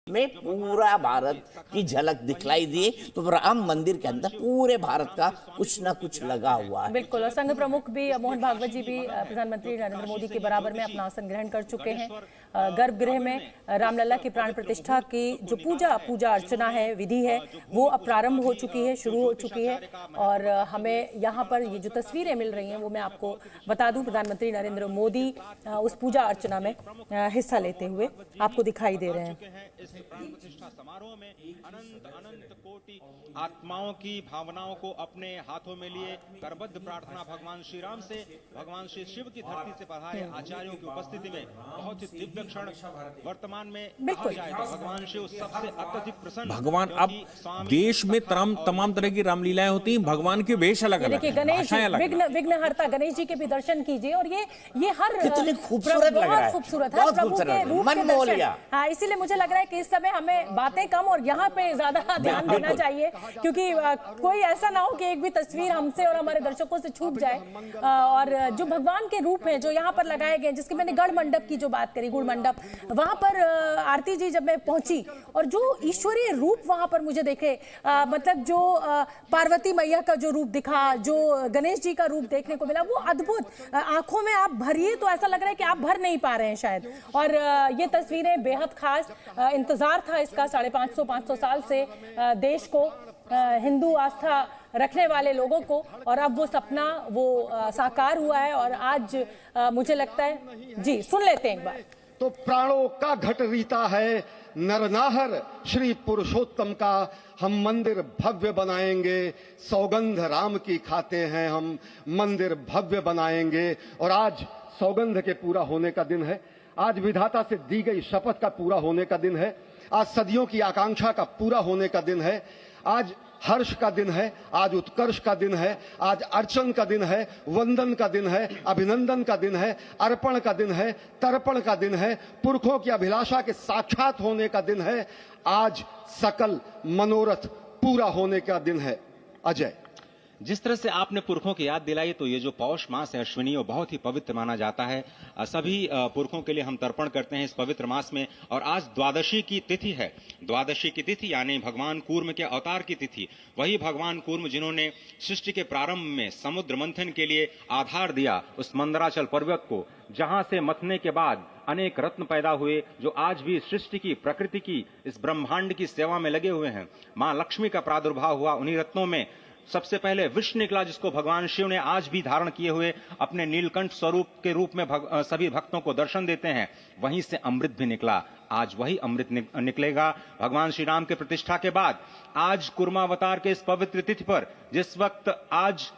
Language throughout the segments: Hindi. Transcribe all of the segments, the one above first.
में पूरा भारत की झलक दिखलाई दी। तो राम मंदिर के अंदर पूरे भारत का कुछ ना कुछ लगा हुआ है। बिल्कुल। और संघ प्रमुख भी मोहन भागवत जी भी प्रधानमंत्री नरेंद्र मोदी के बराबर में अपना आसन ग्रहण कर चुके हैं। गर्भगृह में रामलला की प्राण प्रतिष्ठा की जो पूजा अर्चना है, विधि है, वो अब प्रारंभ हो चुकी है, शुरू हो चुकी है। और हमें यहाँ पर ये जो तस्वीरें मिल रही हैं वो मैं आपको बता दूं, प्रधानमंत्री नरेंद्र मोदी उस पूजा अर्चना में हिस्सा लेते हुए आपको दिखाई दे रहे हैं। प्रतिष्ठा समारोह में अनंत अनंत कोटि आत्माओं की भावनाओं को अपने हाथों में लिए करबद्ध प्रार्थना भगवान श्री राम से, भगवान श्री शिव की धरती से पधारे आचार्यों की उपस्थिति में बहुत ही दिव्य क्षण वर्तमान में कहा जाएगा। भगवान शिव सबसे अत्यधिक प्रसन्न। भगवान अब देश में तमाम तरह की रामलीलाएं होती हैं, भगवान के वेश अलग अलग, गणेश विघ्नहर्ता गणेश जी के भी दर्शन कीजिए। और ये हर कितनी खूबसूरत लग रहा है, खूबसूरत है प्रभु के रूप के दर्शन। हाँ, इसीलिए मुझे लग रहा है कि इस समय हमें बातें कम और यहाँ पे ज्यादा ध्यान देना चाहिए, क्योंकि कोई ऐसा ना हो कि एक भी तस्वीर हमसे और हमारे दर्शकों से छूट जाए। और जो भगवान के रूप हैं जो यहाँ पर लगाए गए, जिसके मैंने गढ़ मंडप की जो बात करी, गुड़ मंडप, वहां पर आरती जी जब मैं पहुंची और जो ईश्वरीय रूप वहां पर मुझे देखे, मतलब जो पार्वती मैया का जो रूप दिखा, जो गणेश जी का रूप देखने को मिला, वो अद्भुत। आंखों में आप भरिए तो ऐसा लग रहा है कि आप भर नहीं पा रहे हैं शायद। और ये तस्वीरें बेहद खास, इंतजार था इसका 550 साल से देश को, हिंदू आस्था रखने वाले लोगों को, और अब वो सपना वो साकार हुआ है। और आज मुझे लगता है, जी सुन लेते हैं एक बार। तो प्राणों का घट रीता है नरनाहर श्री पुरुषोत्तम का, हम मंदिर भव्य बनाएंगे, सौगंध राम की खाते हैं हम, मंदिर भव्य बनाएंगे। और आज सौगंध के पूरा होने का दिन है, आज विधाता से दी गई शपथ का पूरा होने का दिन है, आज सदियों की आकांक्षा का पूरा होने का दिन है, आज हर्ष का दिन है, आज उत्कर्ष का दिन है, आज अर्चन का दिन है, वंदन का दिन है, अभिनंदन का दिन है, अर्पण का दिन है, तर्पण का दिन है, पुरखों की अभिलाषा के साक्षात होने का दिन है, आज सकल मनोरथ पूरा होने का दिन है। अजय, जिस तरह से आपने पुरखों की याद दिलाई, तो ये जो पौष मास है अश्विनी, वो बहुत ही पवित्र माना जाता है। सभी पुरखों के लिए हम तर्पण करते हैं इस पवित्र मास में। और आज द्वादशी की तिथि है। द्वादशी की तिथि यानी भगवान कूर्म के अवतार की तिथि। वही भगवान कूर्म जिन्होंने सृष्टि के प्रारंभ में समुद्र मंथन के लिए आधार दिया उस मंदराचल पर्वत को, जहां से मथने के बाद अनेक रत्न पैदा हुए, जो आज भी सृष्टि की, प्रकृति की, इस ब्रह्मांड की सेवा में लगे हुए हैं। मां लक्ष्मी का प्रादुर्भाव हुआ उन्हीं रत्नों में। सबसे पहले विष निकला, जिसको भगवान शिव ने आज भी धारण किए हुए अपने नीलकंठ स्वरूप के रूप में सभी भक्तों को दर्शन देते हैं। वहीं से अमृत भी निकला, आज वही अमृत निकलेगा भगवान श्री राम के प्रतिष्ठा के बाद। आज कुर्मावतार के इस पवित्र तिथि पर, जिस वक्त आज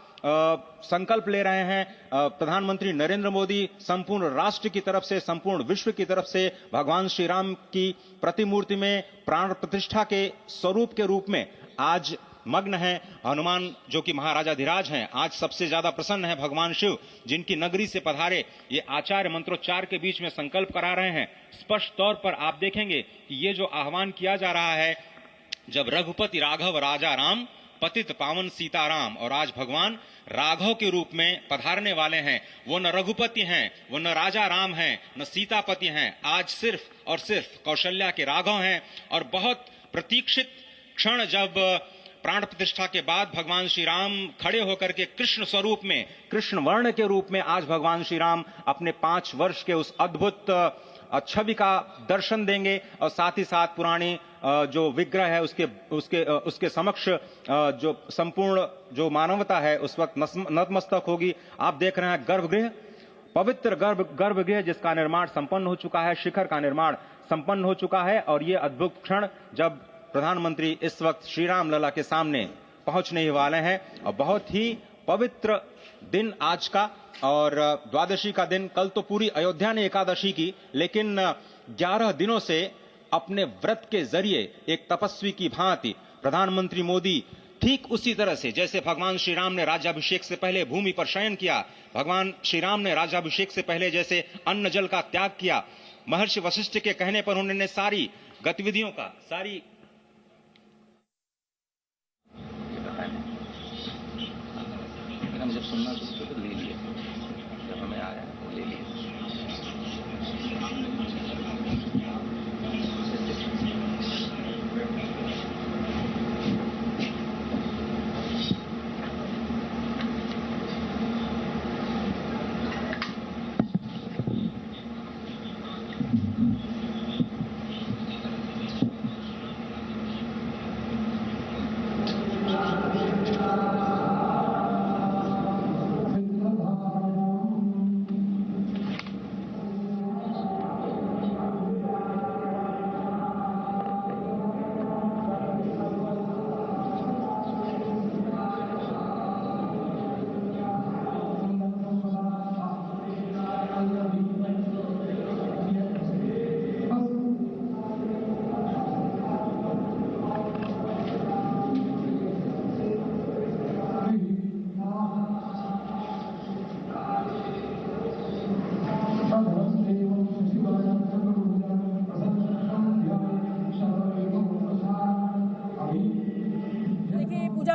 संकल्प ले रहे हैं प्रधानमंत्री नरेंद्र मोदी, संपूर्ण राष्ट्र की तरफ से, संपूर्ण विश्व की तरफ से, भगवान श्री राम की प्रतिमूर्ति में प्राण प्रतिष्ठा के स्वरूप के रूप में आज मग्न है। हनुमान जो कि महाराजाधिराज हैं, आज सबसे ज्यादा प्रसन्न है भगवान शिव, जिनकी नगरी से पधारे ये आचार्य मंत्रोच्चार के बीच में संकल्प करा रहे हैं। स्पष्ट तौर पर आप देखेंगे कि ये जो आह्वान किया जा रहा है, जब रघुपति राघव राजा राम, पतित पावन सीताराम, और आज भगवान राघव के रूप में पधारने वाले हैं। वो न रघुपति हैं, वो न राजा राम हैं, न सीतापति हैं, आज सिर्फ और सिर्फ कौशल्या के राघव हैं। और बहुत प्रतीक्षित क्षण, जब प्राण प्रतिष्ठा के बाद भगवान श्री राम खड़े होकर के कृष्ण स्वरूप में, कृष्ण वर्ण के रूप में आज भगवान श्री राम अपने 5 वर्ष के उस अद्भुत छवि का दर्शन देंगे। और साथ ही साथ पुरानी जो विग्रह है उसके समक्ष जो संपूर्ण जो मानवता है उस वक्त नतमस्तक होगी। आप देख रहे हैं गर्भगृह, पवित्र गर्भगृह जिसका निर्माण संपन्न हो चुका है, शिखर का निर्माण संपन्न हो चुका है। और ये अद्भुत क्षण जब प्रधानमंत्री इस वक्त श्री राम लला के सामने पहुंचने वाले हैं। और बहुत ही पवित्र दिन आज का, और द्वादशी का दिन। कल तो पूरी अयोध्या ने एकादशी की, लेकिन 11 दिनों से अपने व्रत के जरिए एक तपस्वी की भांति प्रधानमंत्री मोदी ठीक उसी तरह से, जैसे भगवान श्री राम ने राज्याभिषेक से पहले भूमि पर शयन किया, भगवान श्री राम ने राज्याभिषेक से पहले जैसे अन्न जल का त्याग किया, महर्षि वशिष्ठ के कहने पर उन्होंने सारी गतिविधियों का, सारी जब सुनना शुरू किया तो ले लिया, जब हमें आया तो ले लिया।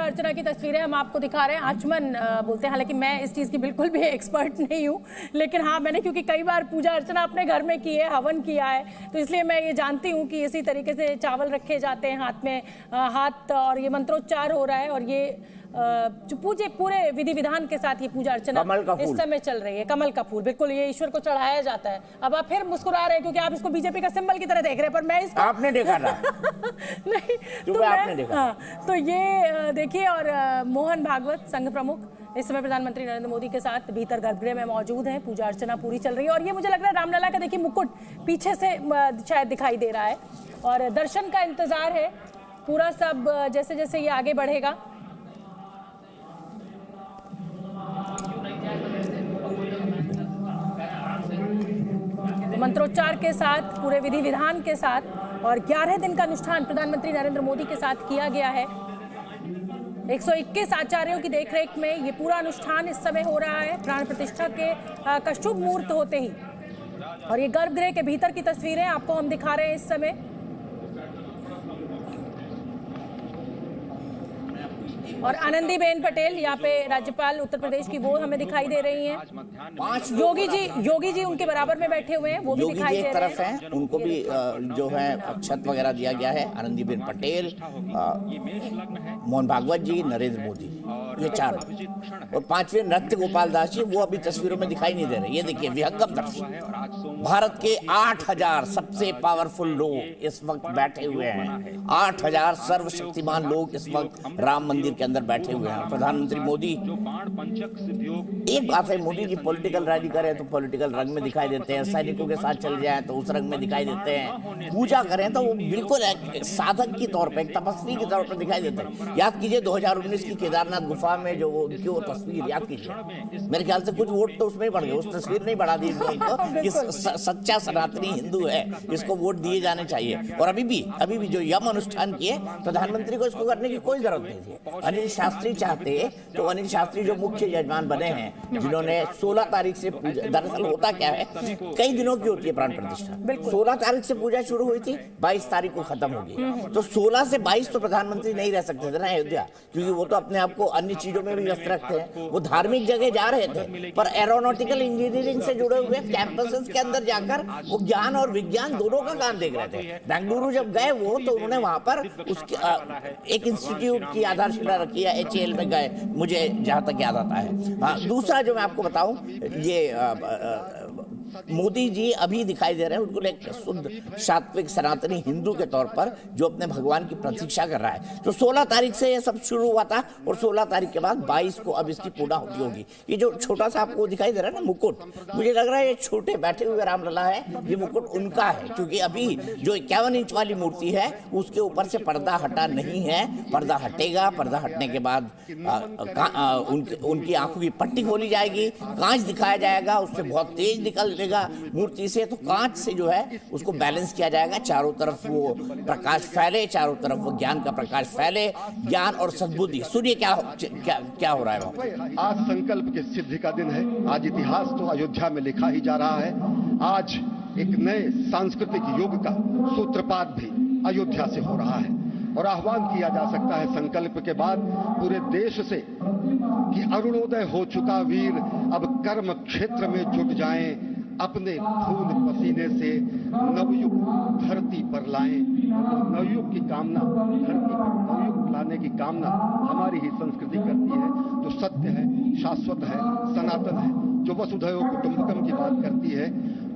अर्चना की तस्वीरें हम आपको दिखा रहे हैं। आचमन बोलते हैं, हालांकि मैं इस चीज़ की बिल्कुल भी एक्सपर्ट नहीं हूँ, लेकिन हाँ मैंने क्योंकि कई बार पूजा अर्चना अपने घर में की है, हवन किया है, तो इसलिए मैं ये जानती हूँ कि इसी तरीके से चावल रखे जाते हैं हाथ में, हाथ और ये मंत्रोच्चार हो रहा है और ये जो पूरे विधि विधान के साथ ये पूजा अर्चना इस समय चल रही है। कमल का फूल बिल्कुल ये ईश्वर को चढ़ाया जाता है। अब आप फिर मुस्कुरा रहे हैं क्योंकि आप इसको बीजेपी का सिंबल की तरह देख रहे हैं, पर मैं इसको आपने देखा ना नहीं तो आपने देखा। हाँ, तो ये देखिए, और मोहन भागवत संघ प्रमुख इस समय प्रधानमंत्री नरेंद्र मोदी के साथ भीतर गर्भगृह में मौजूद हैं। पूजा अर्चना पूरी चल रही है और ये मुझे लग रहा है रामलला का देखिए मुकुट पीछे से शायद दिखाई दे रहा है और दर्शन का इंतजार है पूरा। सब जैसे जैसे ये आगे बढ़ेगा मंत्रोच्चार के साथ, पूरे विधि विधान के साथ, और 11 दिन का अनुष्ठान प्रधानमंत्री नरेंद्र मोदी के साथ किया गया है। 121 आचार्यों की देखरेख में ये पूरा अनुष्ठान इस समय हो रहा है प्राण प्रतिष्ठा का शुभ मुहूर्त होते ही। और ये गर्भगृह के भीतर की तस्वीरें आपको हम दिखा रहे हैं इस समय। और आनंदीबेन पटेल यहाँ पे राज्यपाल उत्तर प्रदेश की, वो हमें दिखाई दे रही हैं। योगी जी उनके बराबर में बैठे हुए हैं, वो भी दिखाई दे रहे हैं। उनको भी जो है अक्षत वगैरह दिया गया है। आनंदीबेन पटेल, मोहन भागवत जी, नरेंद्र मोदी, ये चारों। और पांचवें नृत्य गोपाल दास जी, वो अभी तस्वीरों में दिखाई नहीं दे रहे। ये देखिए विहंगम दर्शन। भारत के 8000 सबसे पावरफुल लोग इस वक्त बैठे हुए हैं। 8000 सर्वशक्तिमान लोग इस वक्त राम मंदिर के अंदर बैठे हुए हैं। प्रधानमंत्री मोदी, एक बात है, मोदी जी पॉलिटिकल रैली करें तो पॉलिटिकल रंग में दिखाई देते हैं, सैनिकों के साथ चले जाएं तो उस रंग में दिखाई देते हैं, पूजा करें तो वो बिल्कुल एक साधक की तौर पे, एक तपस्वी के तौर पे दिखाई देते हैं। याद कीजिए 2019 की केदारनाथ गुफा में जो उनकी वो तस्वीर याद कीजिए, मेरे ख्याल से कुछ वोट तो उसमें ही बढ़ गए, उस तस्वीर नहीं बढ़ा दी कि सच्चा सनातनी हिंदू है, इसको वोट दिए जाने चाहिए। और अभी भी जो यम अनुष्ठान किए, प्रधानमंत्री को इसको करने की कोई जरूरत नहीं थी। अनिल शास्त्री चाहते तो अनिल शास्त्री जो मुख्य यजमान बने हैं, जिन्होंने 16 तारीख से पूजा, दरअसल होता क्या है, कई दिनों की होती है प्राण प्रतिष्ठा। 16 तारीख से पूजा शुरू हुई थी, 22 तारीख को खत्म होगी। तो 16 से 22 तो प्रधानमंत्री नहीं रह सकते थे ना अयोध्या, क्योंकि वो तो अपने आप को अन्य चीजों में भी व्यस्त रखते हैं। वो धार्मिक जगह जा रहे थे, पर एरोनॉटिकल इंजीनियरिंग से जुड़े हुए कैंपसेस के अंदर जाकर वो ज्ञान और विज्ञान दोनों का काम देख रहे थे। बेंगलुरु जब गए वो, तो उन्होंने वहां पर उसके एक इंस्टीट्यूट की आधारशिला रखी है, HAL में गए, मुझे जहां तक याद आता है। दूसरा जो मैं आपको बताऊं, ये मोदी जी अभी दिखाई दे रहे हैं, उनको एक शुद्ध सात्विक सनातनी हिंदू के तौर पर जो अपने भगवान की प्रतीक्षा कर रहा है। तो 16 तारीख से ये सब शुरू हुआ था और 16 तारीख के बाद 22 को अब इसकी पूर्णाहुति होगी। ये जो छोटा सा आपको दिखाई दे रहा है ना मुकुट, मुझे लग रहा है ये छोटे बैठे हुए रामलला है, ये मुकुट उनका है, क्योंकि अभी जो 51 इंच वाली मूर्ति है उसके ऊपर से पर्दा हटा नहीं है। पर्दा हटेगा, पर्दा हटने के बाद उनकी आंखों की पट्टी खोली जाएगी, कांच दिखाया जाएगा, उससे बहुत तेज निकल मूर्ति से, तो कांच से जो है उसको बैलेंस किया जाएगा, चारों तरफ वो प्रकाश फैले, चारों तरफ वो ज्ञान का प्रकाश फैले, ज्ञान और सद्बुद्धि। सुनिए क्या हो रहा है वहाँ। आज संकल्प की सिद्धि का दिन है। आज इतिहास तो अयोध्या में लिखा ही जा रहा है। आज एक नए सांस्कृतिक युग का सूत्रपात भी अयोध्या से हो रहा है और आह्वान किया जा सकता है संकल्प के बाद पूरे देश से कि अरुणोदय हो चुका वीर, अब कर्म क्षेत्र में जुट जाएं, अपने खून पसीने से नवयुग धरती पर लाएं। नवयुग की कामना, धरती पर नवयुग लाने की कामना हमारी ही संस्कृति करती है, जो सत्य है, शाश्वत है, सनातन है, जो वसुधैव कुटुंबकम की बात करती है,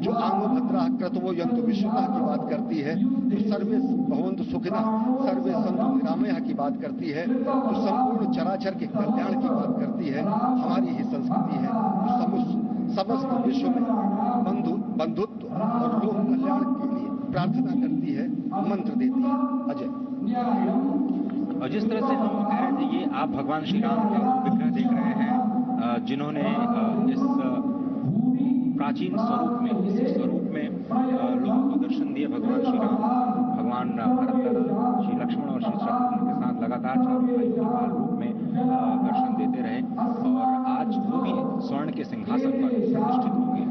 जो आंगो भद्रा क्रतवो यंतु विश्वतः की बात करती है, जो सर्वे भवन्तु सुखिनः सर्वे सन्तु निरामयः की बात करती है, जो संपूर्ण चराचर के कल्याण की बात करती है, हमारी ही संस्कृति है, जो समस्त विश्व में बंधुत्व और लोक कल्याण के लिए प्रार्थना करती है, मंत्र देती है। अजय, और जिस तरह से हम ये आप भगवान श्री राम का विग्रह देख रहे हैं, जिन्होंने इस प्राचीन स्वरूप में, इस स्वरूप में लोगों को दर्शन दिए। भगवान श्री राम, भगवान भरत, श्री लक्ष्मण और श्री शत्रुघ्न के साथ लगातार चारों भाइयों के काल रूप में दर्शन देते रहे और आज वो भी स्वर्ण के सिंहासन पर प्रतिष्ठित होंगे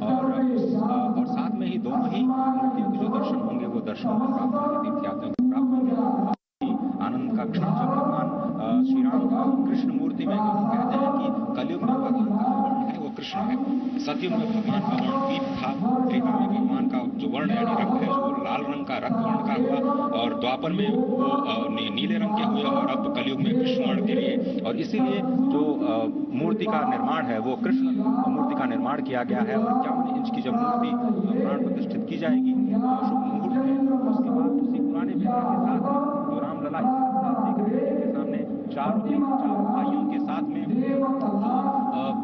और साथ में ही दोनों ही मूर्तियों के जो दर्शन होंगे वो दर्शन को प्राप्त होंगे, तीर्थयात्रियों को प्राप्त होंगे। आनंद का क्षण जब भगवान श्री राम स्थिति में हम कहते हैं कि कलयुग में भगवान का वर्ण है वो कृष्ण है, सतयुग में भगवान का वर्ण दीप था, त्रेता में भगवान का जो वर्ण यानी रंग है जो लाल रंग का रक्त वर्ण का हुआ, और द्वापर में वो नीले रंग के हुए, और अब कलयुग में कृष्ण वर्ण के लिए। और इसीलिए जो मूर्ति का निर्माण है वो कृष्ण मूर्ति का निर्माण किया गया है। और 51 इंच की जब मूर्ति प्राण प्रतिष्ठित की जाएगी शुभ मुहूर्त है, उसके बाद उसी पुराने विग्रह के साथ जो रामलला देख रहे हैं के सामने चारों भाइयों के साथ में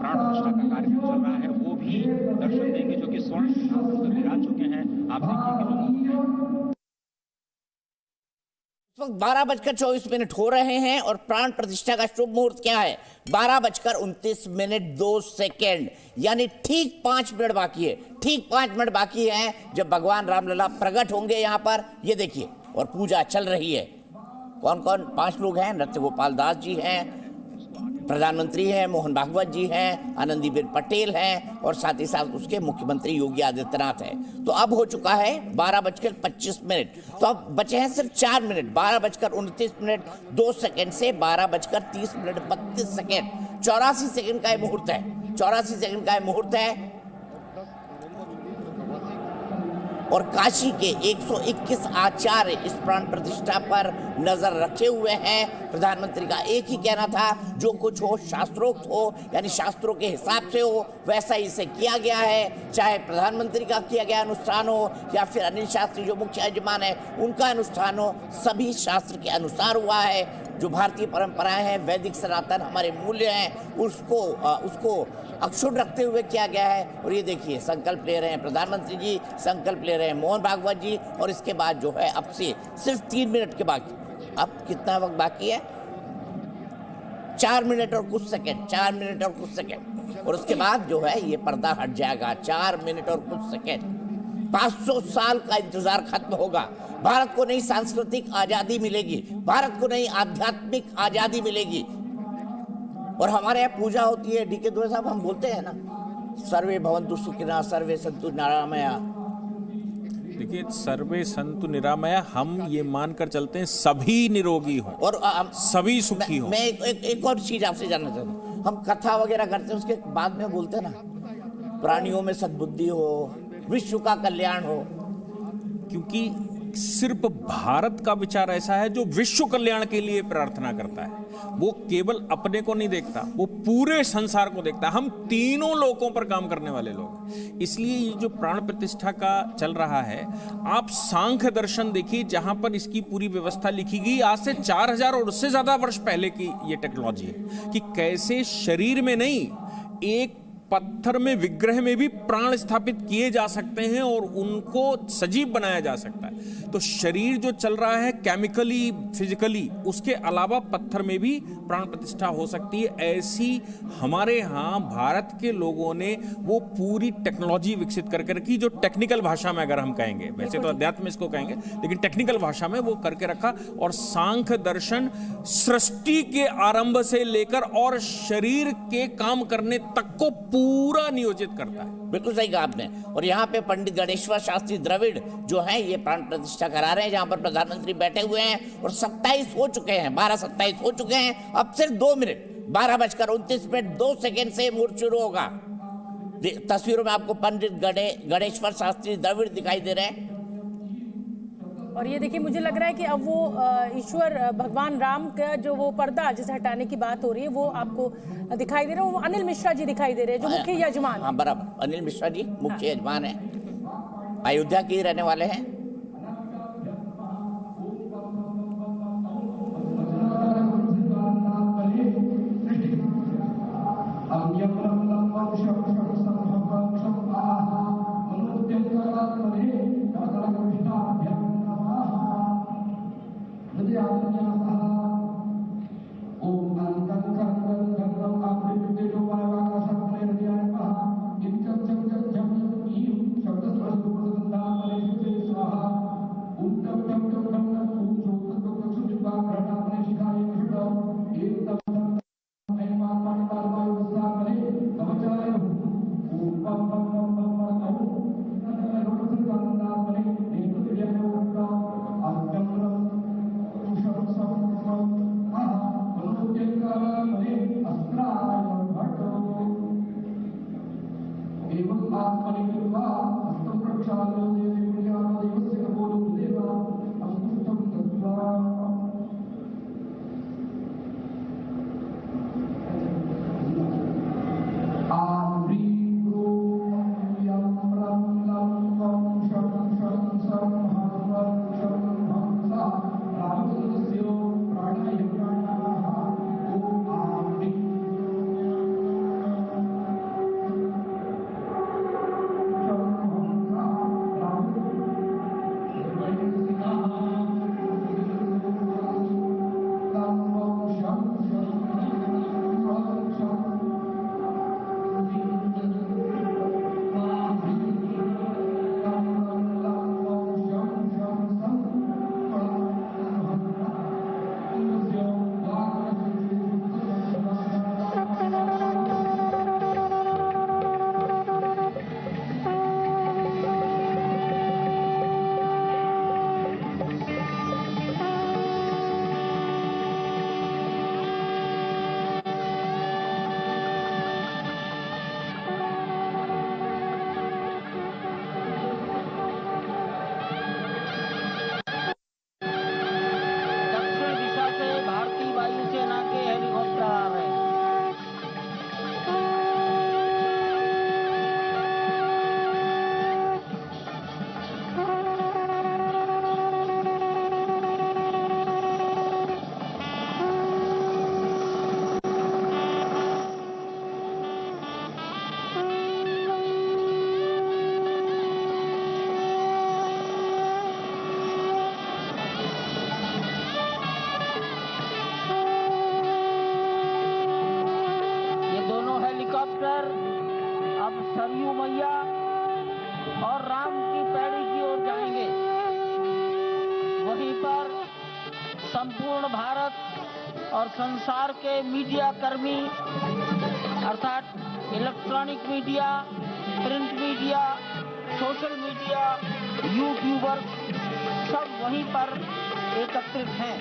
प्राण प्रतिष्ठा का कार्यक्रम चल रहा है, वो भी दर्शन देंगे, जो कि स्वर्ण सिंहासन पर विराज चुके हैं। आप देखिए कि लोग इस वक्त 12:24 हो रहे हैं और प्राण प्रतिष्ठा का शुभ मुहूर्त क्या है? 12:29 यानी ठीक 5 मिनट बाकी है। ठीक 5 मिनट बाकी है जब भगवान रामलला प्रकट होंगे यहाँ पर। ये देखिए, और पूजा चल रही है। कौन कौन 5 लोग हैं? नृत्य गोपाल दास जी हैं, प्रधानमंत्री हैं, मोहन भागवत जी हैं, आनंदीबेन पटेल हैं, और साथ ही साथ उसके मुख्यमंत्री योगी आदित्यनाथ हैं। तो अब हो चुका है 12:25। तो अब बचे हैं सिर्फ 4 मिनट। 12:29 2 सेकंड से 12:30 32 सेकंड, 84 सेकंड का ये मुहूर्त है। 84 सेकंड का ये मुहूर्त है। और काशी के 121 आचार्य इस प्राण प्रतिष्ठा पर नजर रखे हुए हैं। प्रधानमंत्री का एक ही कहना था, जो कुछ हो शास्त्रोक्त हो, यानी शास्त्रों के हिसाब से हो, वैसा ही इसे किया गया है। चाहे प्रधानमंत्री का किया गया अनुष्ठान हो या फिर अनिल शास्त्री जो मुख्य यजमान है उनका अनुष्ठान हो, सभी शास्त्र के अनुसार हुआ है। जो भारतीय परंपराएं हैं, वैदिक सनातन हमारे मूल्य हैं, उसको अक्षुण्ण रखते हुए किया गया है। और ये देखिए, संकल्प ले रहे हैं प्रधानमंत्री जी, संकल्प ले रहे हैं मोहन भागवत जी, और इसके बाद जो है अब से सिर्फ 3 मिनट के बाकी। अब कितना वक्त बाकी है? 4 मिनट और कुछ सेकंड, 4 मिनट और कुछ सेकंड, और उसके बाद जो है ये पर्दा हट जाएगा। 4 मिनट और कुछ सेकंड। 500 साल का इंतजार खत्म होगा। भारत को नई सांस्कृतिक आजादी मिलेगी, भारत को नई आध्यात्मिक आजादी मिलेगी। और हमारे यहाँ पूजा होती है, डीके दुबे साहब, हम बोलते हैं ना, सर्वे भवन्तु सुखिनः सर्वे सन्तु निरामया। देखिए, सर्वे संतु निरामया, हम ये मानकर चलते हैं सभी निरोगी हों और सभी सुखी हों। मैं एक और चीज आपसे जानना चाहता हूँ। हम कथा वगैरह करते हैं, उसके बाद में बोलते हैं ना, प्राणियों में सद्बुद्धि हो, विश्व का कल्याण हो। क्योंकि सिर्फ भारत का विचार ऐसा है जो विश्व कल्याण के लिए प्रार्थना करता है। वो केवल अपने को नहीं देखता, वो पूरे संसार को देखता है। हम तीनों लोकों पर काम करने वाले लोग। इसलिए ये जो प्राण प्रतिष्ठा का चल रहा है, आप सांख्य दर्शन देखिए, जहां पर इसकी पूरी व्यवस्था लिखी गई आज से 4000 और उससे ज्यादा वर्ष पहले की ये टेक्नोलॉजी है कि कैसे शरीर में नहीं, एक पत्थर में, विग्रह में भी प्राण स्थापित किए जा सकते हैं और उनको सजीव बनाया जा सकता है। तो शरीर जो चल रहा है केमिकली, फिजिकली, उसके अलावा पत्थर में भी प्राण प्रतिष्ठा हो सकती है। ऐसी हमारे यहाँ भारत के लोगों ने वो पूरी टेक्नोलॉजी विकसित करके रखी, जो टेक्निकल भाषा में अगर हम कहेंगे, वैसे तो अध्यात्म इसको कहेंगे, लेकिन टेक्निकल भाषा में वो करके रखा। और सांख्य दर्शन सृष्टि के आरंभ से लेकर और शरीर के काम करने तक को पूरा नियोजित करता है। बिल्कुल सही कहा आपने। और यहाँ पे पंडित गणेश्वर शास्त्री द्रविड़ जो हैं, ये प्राण प्रतिष्ठा करा रहे हैं, जहाँ पर प्रधानमंत्री बैठे हुए हैं। और 27 हो चुके हैं, 12:27 हो चुके हैं। अब सिर्फ 2 मिनट, 12:29 2 सेकंड से मुहूर्त शुरू होगा। तस्वीरों में आपको पंडित गणेश्वर शास्त्री द्रविड़ दिखाई दे रहे हैं। और ये देखिए, मुझे लग रहा है कि अब वो ईश्वर भगवान राम का जो वो पर्दा जिसे हटाने की बात हो रही है, वो आपको दिखाई दे रहा है। वो अनिल मिश्रा जी दिखाई दे रहे हैं, जो मुख्य यजमान। हाँ, बराबर, अनिल मिश्रा जी मुख्य यजमान है, अयोध्या के रहने वाले हैं। दक्षिण दिशा से भारतीय वायुसेना के हेलीकॉप्टर आ रहे हैं। ये दोनों हेलीकॉप्टर अब सरयू मैया और राम की पैड़ी की ओर जाएंगे। वहीं पर संपूर्ण भारत और संसार के मीडिया कर्मी अर्थात electronic media, print media, social media, YouTuber सब वहीं पर एकत्रित हैं।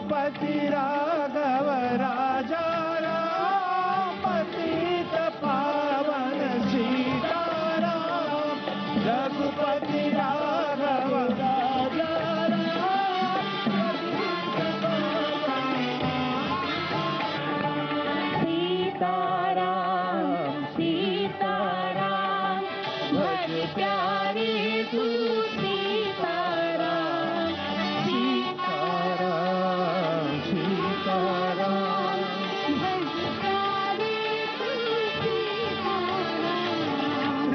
रघुपति राघव राजा राम पतित पावन सीताराम रघुपति राघव राजा सीताराम सीताराम भज प्यारे तू सीताराम सीताराम सीताराम भज प्यारे तू सीताराम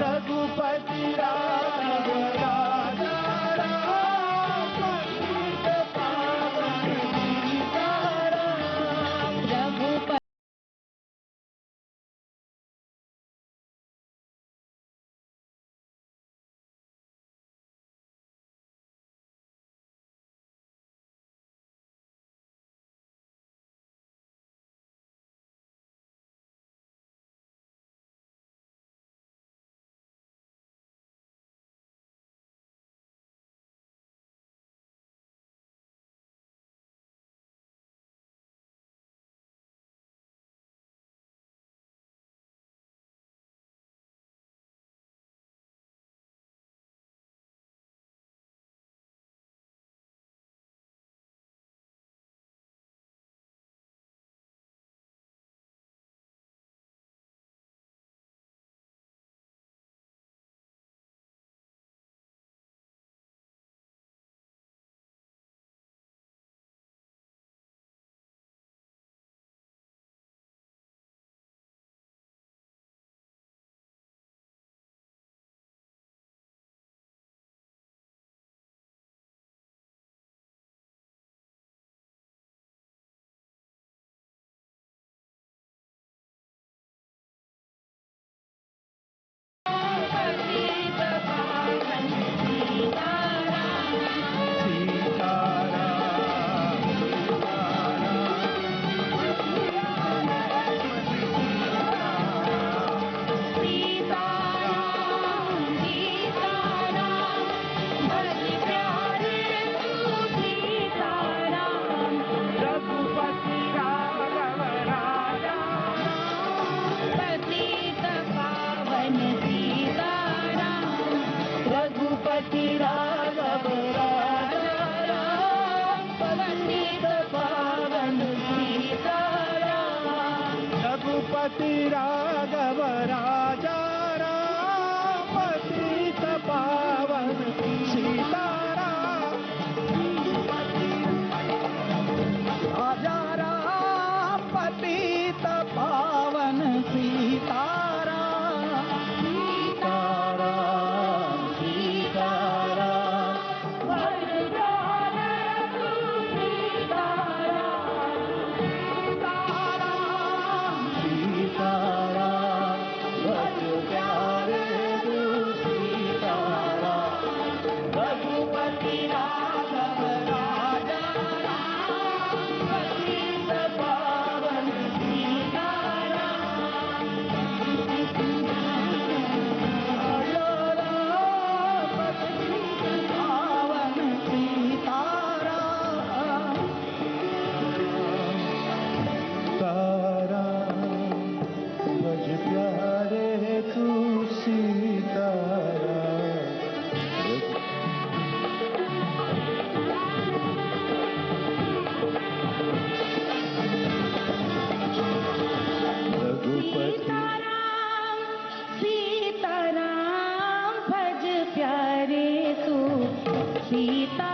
रघुपति राघव राजा राम पतित पावन सीताराम रघुपति रघुपति राघव राजा राम पतित पावन सीताराम राजा राम पतित पावन सीताराम सीताराम सीताराम सीताराम भज प्यारे तू सीताराम रघुपति राघव राजा राम पतित पावन सीताराम राजा राम पतित पावन सीताराम तारा भज प्यारे तू सीताराम रघुपति सीताराम भज प्यारे तू सीता